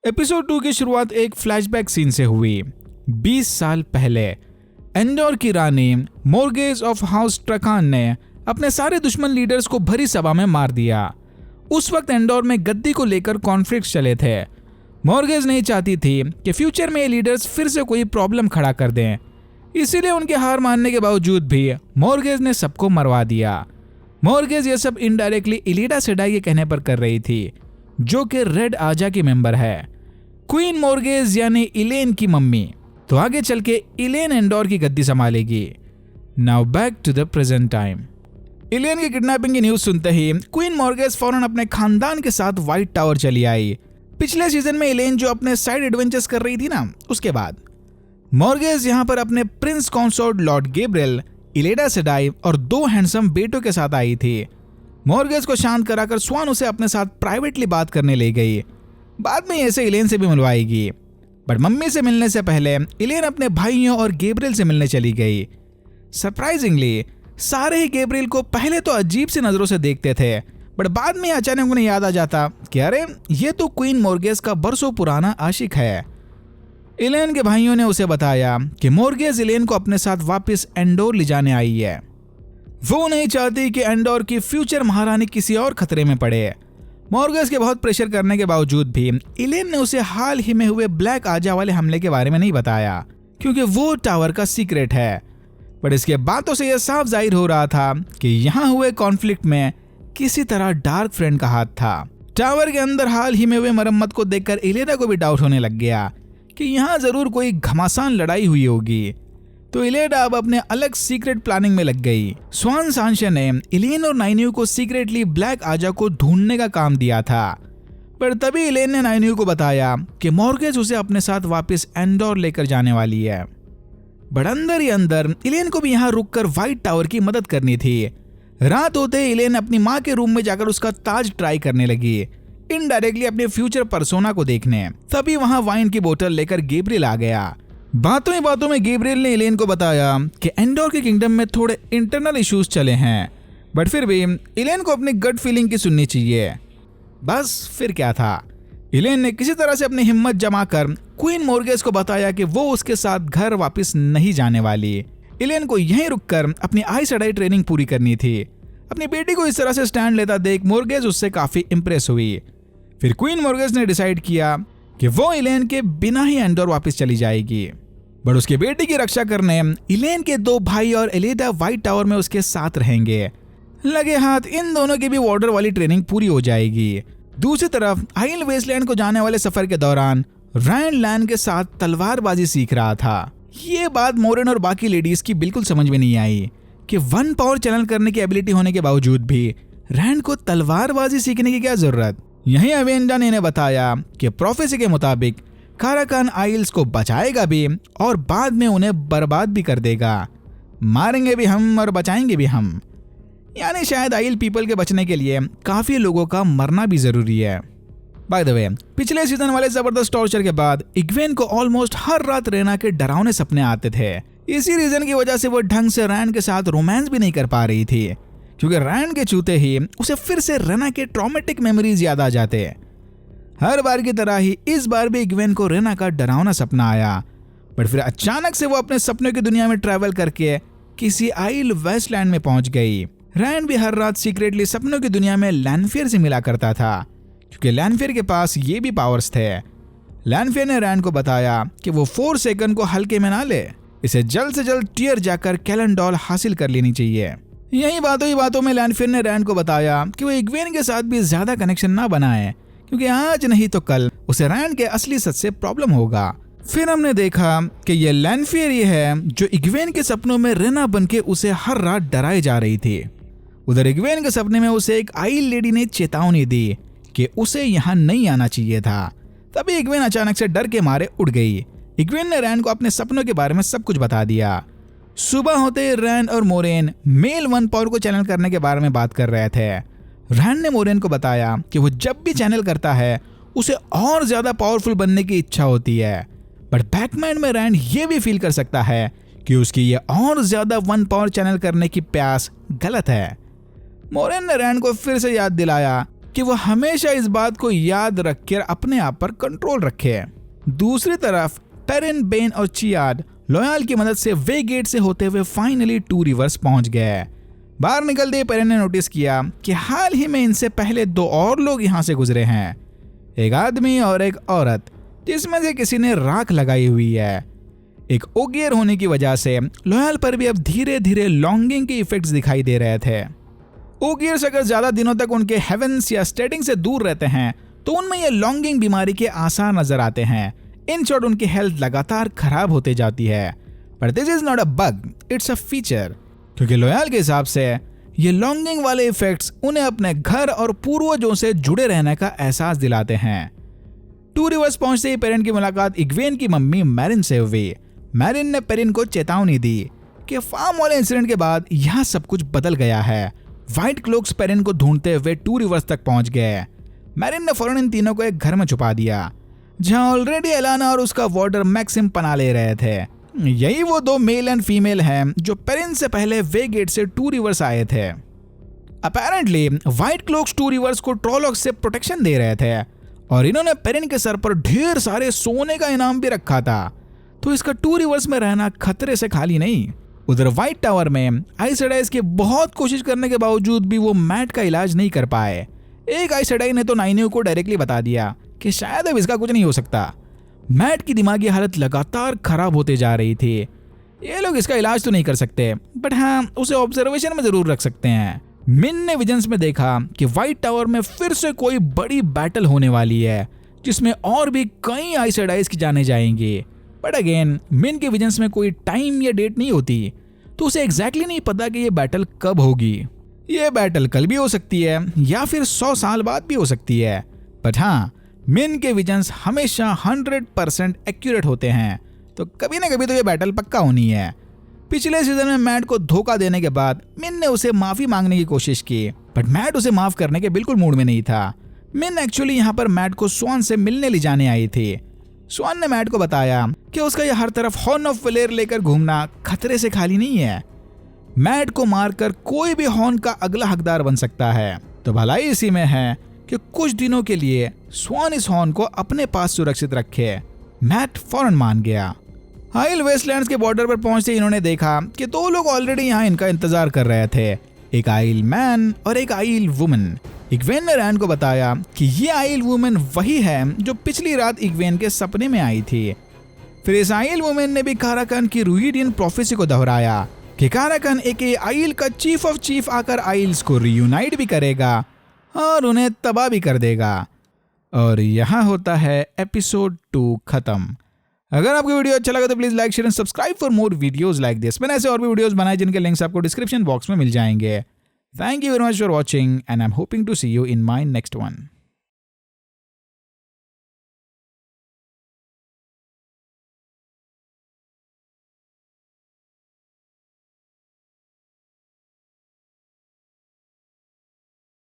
Episode 2 की शुरुआत एक फ्लैशबैक सीन से हुई। 20 साल पहले एंडोर की रानी मोर्गेज ऑफ हाउस ट्रकान ने अपने सारे दुश्मन लीडर्स को भरी सभा में मार दिया। उस वक्त एंडोर में गद्दी को लेकर कॉन्फ्लिक्ट चले थे। मोर्गेज नहीं चाहती थी कि फ्यूचर में ये लीडर्स फिर से कोई प्रॉब्लम खड़ा कर दें, इसीलिए उनके हार मानने के बावजूद भी मोर्गेज ने सबको मरवा दिया। मोर्गेज ये सब इनडायरेक्टली इलीडा सेडाई के कहने पर कर रही थी, जो कि रेड आजा की मेंबर है। क्वीन मोर्गेज यानी इलेन की मम्मी। तो आगे चल के इलेन एंडोर की गद्दी संभालेगी। Now back to the present time. Elayne की किडनैपिंग की न्यूज सुनते ही क्वीन मोर्गेज फौरन अपने खानदान के साथ व्हाइट टावर चली आई। पिछले सीजन में इलेन जो अपने साइड एडवेंचर्स कर रही थी ना, उसके बाद मोर्गेज यहाँ पर अपने prince consort lord Gabriel, Elaida Sedai और 2 हैंडसम बेटों के साथ आई थी। मोर्गेज को शांत कराकर स्वान उसे अपने साथ प्राइवेटली बात करने ले गई। बाद में ऐसे इलेन से भी मिलवाएगी, बट मम्मी से मिलने से पहले इलेन अपने भाइयों और गैब्रियल से मिलने चली गई। सरप्राइजिंगली सारे ही गैब्रियल को पहले तो अजीब सी नजरों से देखते थे, बट बाद में अचानक उन्हें याद आ जाता कि अरे ये तो क्वीन मोर्गेज का बरसों पुराना आशिक है। इलेन के भाइयों ने उसे बताया कि मोर्गेज इलेन को अपने साथ वापस एंडोर ले जाने आई है। वो नहीं चाहती कि एंडोर की फ्यूचर महारानी किसी और खतरे में पड़े। मोर्गेज के बहुत प्रेशर करने के बावजूद भी इलेन ने उसे हाल ही में हुए ब्लैक आजा वाले हमले के बारे में नहीं बताया, क्योंकि वो टावर का सीक्रेट है। पर इसके बातों से यह साफ जाहिर हो रहा था कि यहाँ हुए कॉन्फ्लिक्ट में किसी तरह डार्क फ्रेंड का हाथ था। टावर के अंदर हाल ही में हुए मरम्मत को देखकर इलेना को भी डाउट होने लग गया कि यहाँ जरूर कोई घमासान लड़ाई हुई होगी। तो इलेना अब अपने अलग सीक्रेट प्लानिंग में लग गई। स्वान सांशे ने इलेन और नाइन्यू को सीक्रेटली ब्लैक आजा को ढूंढने का काम दिया था, पर तभी इलेन ने नाइन्यू को बताया कि मोर्गेज उसे अपने साथ वापस एंडोर लेकर जाने वाली है। बट अंदर ही अंदर इलेन को भी यहाँ रुककर व्हाइट टावर की मदद करनी थी। रात होते ही इलेन अपनी माँ के रूम में जाकर उसका ताज ट्राई करने लगी, इनडायरेक्टली अपने फ्यूचर पर्सोना को देखने। तभी वहां वाइन की बोतल लेकर गैब्रियल आ गया। बातों ही बातों में गैब्रियल ने इलेन को बताया कि एंडोर के किंगडम में थोड़े इंटरनल इश्यूज चले हैं, बट फिर भी इलेन को अपनी गट फीलिंग की सुननी चाहिए। बस फिर क्या था, इलेन ने किसी तरह से अपनी हिम्मत जमाकर क्वीन मोर्गेज को बताया कि वो उसके साथ घर वापस नहीं जाने वाली। इलेन को यहीं रुककर अपनी आई सड़ाई ट्रेनिंग पूरी करनी थी। अपनी बेटी को इस तरह से स्टैंड लेता देख मोर्गेज उससे काफी इंप्रेस हुई। फिर क्वीन मोर्गेज ने डिसाइड किया कि वो इलेन के बिना ही एंडोर वापस चली जाएगी, बट उसके बेटी की रक्षा करने इलेन के 2 भाई और एलेडा व्हाइट टावर में उसके साथ रहेंगे। लगे हाथ इन दोनों की भी वार्डर वाली ट्रेनिंग पूरी हो जाएगी। दूसरी तरफ आइल वेस्टलैंड को जाने वाले सफर के दौरान रैंड लैन के साथ तलवारबाजी सीख रहा था। ये बात मोरेन और बाकी लेडीज की बिल्कुल समझ में नहीं आई कि 1 पावर चैनल करने की एबिलिटी होने के बावजूद भी रैंड को तलवारबाजी सीखने की क्या जरूरत। यहीं अवेंडा ने इन्हें बताया कि प्रोफेसी के मुताबिक काराकान आइल्स को बचाएगा भी और बाद में उन्हें बर्बाद भी कर देगा। मारेंगे भी हम और बचाएंगे भी हम। यानी शायद आइल पीपल के बचने के लिए काफी लोगों का मरना भी जरूरी है। बाय द वे, पिछले सीजन वाले जबरदस्त टॉर्चर के बाद इग्वेन को ऑलमोस्ट हर रात रेना के डरावने सपने आते थे। इसी रीजन की वजह से वो ढंग से रैंड के साथ रोमांस भी नहीं कर पा रही थी, क्योंकि रैंड के छूते ही उसे फिर से रेना के ट्रॉमेटिक मेमोरीज याद आ जाते। हर बार की तरह ही इस बार भी इग्वेन को रेना का डरावना सपना आया, पर फिर अचानक से वो अपने सपनों की दुनिया में ट्रैवल करके किसी आइल वेस्टलैंड में पहुंच गई। रैंड भी हर रात सीक्रेटली सपनों की दुनिया में लैनफेयर से मिला करता था, क्योंकि लैनफेयर के पास ये भी पावर्स थे। लैनफेयर ने रैंड को बताया कि वो 4 सेकंड को हल्के में ना ले, इसे जल्द से जल्द टियर जाकर कैलेंडोल हासिल कर लेनी चाहिए। यही बातों में लैनफेयर ने रैंड को बताया कि वो इग्वेन के साथ भी ज्यादा कनेक्शन ना बनाए, क्योंकि आज नहीं तो कल उसे रैंड के असली सच से प्रॉब्लम होगा। फिर हमने देखा कि ये लैनफेयर ही है जो इग्वेन के सपनों में रेना बनके उसे हर रात डराए जा रही थी। उधर इग्वेन के सपने में उसे एक आइल लेडी ने चेतावनी दी कि उसे यहाँ नहीं आना चाहिए था। तभी इग्वेन अचानक से डर के मारे उड़ गई। इग्वेन ने रैंड को अपने सपनों के बारे में सब कुछ बता दिया। सुबह होते रैंड और मोरेन मेल 1 पावर को चैनल करने के बारे में बात कर रहे थे। रैंड ने मोरेन को बताया कि वो जब भी चैनल करता है उसे और ज्यादा पावरफुल बनने की इच्छा होती है, बट बैकमाइंड में रैंड ये भी फील कर सकता है कि उसकी ये और ज्यादा 1 पावर चैनल करने की प्यास गलत है। मोरेन ने रैंड को फिर से याद दिलाया कि वो हमेशा इस बात को याद रखकर अपने आप पर कंट्रोल रखे। दूसरी तरफ पेरिन, बेन और चियाड लॉयल की मदद से वे गेट से होते हुए फाइनली टू रिवर्स पहुंच गए। बाहर निकलते ही पेरिन ने नोटिस किया कि हाल ही में इनसे पहले 2 और लोग यहाँ से गुजरे हैं, एक आदमी और एक औरत, जिसमें से किसी ने राख लगाई हुई है। एक ओगियर होने की वजह से लॉयल पर भी अब धीरे धीरे लॉन्गिंग के इफेक्ट्स दिखाई दे रहे थे। ओगियर्स अगर ज्यादा दिनों तक उनके हेवेंस या स्टेटिंग से दूर रहते हैं तो उनमें ये लॉन्गिंग बीमारी के आसार नजर आते हैं। इन शॉर्ट उनकी हेल्थ लगातार खराब होते जाती है। पर this is not a bug, it's a feature, क्योंकि लॉयल के हिसाब से ये लॉन्गिंग वाले इफेक्ट्स उन्हें अपने घर और पूर्वजों से जुड़े रहने का एहसास दिलाते हैं। टू रिवर्स पहुंचते ही पेरिन की मुलाकात इग्वेन की मम्मी मैरिन से हुई। मैरिन ने पेरिन को चेतावनी दी कि फार्म वाले इंसिडेंट के बाद यहाँ सब कुछ बदल गया है। व्हाइट क्लोक्स पेरिन को ढूंढते हुए टू रिवर्स तक पहुंच गए। मैरिन ने फौरन इन तीनों को एक घर में छुपा दिया जहां ऑलरेडी एलाना और उसका वार्डर मैक्सिम पना ले रहे थे। यही वो 2 मेल एंड फीमेल हैं जो पेरिन से पहले वे गेट से टू रिवर्स आए थे। Apparently Whitecloaks Two Rivers को ट्रोलॉक्स से प्रोटेक्शन दे रहे थे और इन्होंने पेरिन के सर पर ढेर सारे सोने का इनाम भी रखा था, तो इसका टू रिवर्स में रहना खतरे से खाली नहीं। उधर व्हाइट टावर में आइस एडाइस के बहुत कोशिश करने के बावजूद भी वो मैट का इलाज नहीं कर पाए। एक आइस एडाई ने तो नाइनियो को डायरेक्टली बता दिया कि शायद अब इसका कुछ नहीं हो सकता। मैट की दिमागी हालत लगातार खराब होते जा रही थी। ये लोग इसका इलाज तो नहीं कर सकते, बट हाँ उसे ऑब्जर्वेशन में जरूर रख सकते हैं। मिन ने विजन्स में देखा कि व्हाइट टावर में फिर से कोई बड़ी बैटल होने वाली है जिसमें और भी कई आइस एडाइस की जाने जाएंगी। बट अगेन मिन के विजन्स में कोई टाइम या डेट नहीं होती, तो उसे एग्जैक्टली नहीं पता कि ये बैटल कब होगी। ये बैटल कल भी हो सकती है या फिर 100 साल बाद भी हो सकती है। बट हाँ, मिन के विजन्स हमेशा 100% एक्यूरेट होते हैं, तो कभी ना कभी तो ये बैटल पक्का होनी है। पिछले सीजन में मैट को धोखा देने के बाद मिन ने उसे माफी मांगने की कोशिश की, बट मैट उसे माफ करने के बिल्कुल मूड में नहीं था। मिन एक्चुअली यहाँ पर मैट को स्वान से मिलने ले जाने आई थी। स्वान ने मैट को बताया कि उसका यह हर तरफ हॉर्न ऑफ वलेर लेकर घूमना खतरे से खाली नहीं है। मैट को मारकर कोई भी हॉर्न का अगला हकदार बन सकता है, तो भलाई इसी में है कि कुछ दिनों के लिए स्वान इस हॉर्न को अपने पास सुरक्षित रखे। मैट फौरन मान गया। आइल वेस्टलैंड्स के बॉर्डर पर पहुंचते इन्होंने देखा कि 2 लोग ऑलरेडी यहाँ इनका इंतजार कर रहे थे, एक आइल मैन और एक आइल वुमन। इग्वेन ने रैन को बताया कि ये आइल वुमन वही है जो पिछली रात इग्वेन के सपने में आई थी। फिर इस आइल वुमन ने भी काराकन की रूहिडियन प्रोफेसी को दोहराया कि काराकन एक आइल का चीफ ऑफ चीफ आकर आइल्स को रियूनाइट भी करेगा और उन्हें तबाह भी कर देगा। और यहाँ होता है एपिसोड 2 खत्म। अगर आपको वीडियो अच्छा लगा तो please like, share and subscribe for more videos like this. मैंने ऐसे और भी वीडियोस बनाए जिनके लिंक्स आपको डिस्क्रिप्शन बॉक्स में मिल जाएंगे। Thank you very much for watching and I'm hoping to see you in my next one.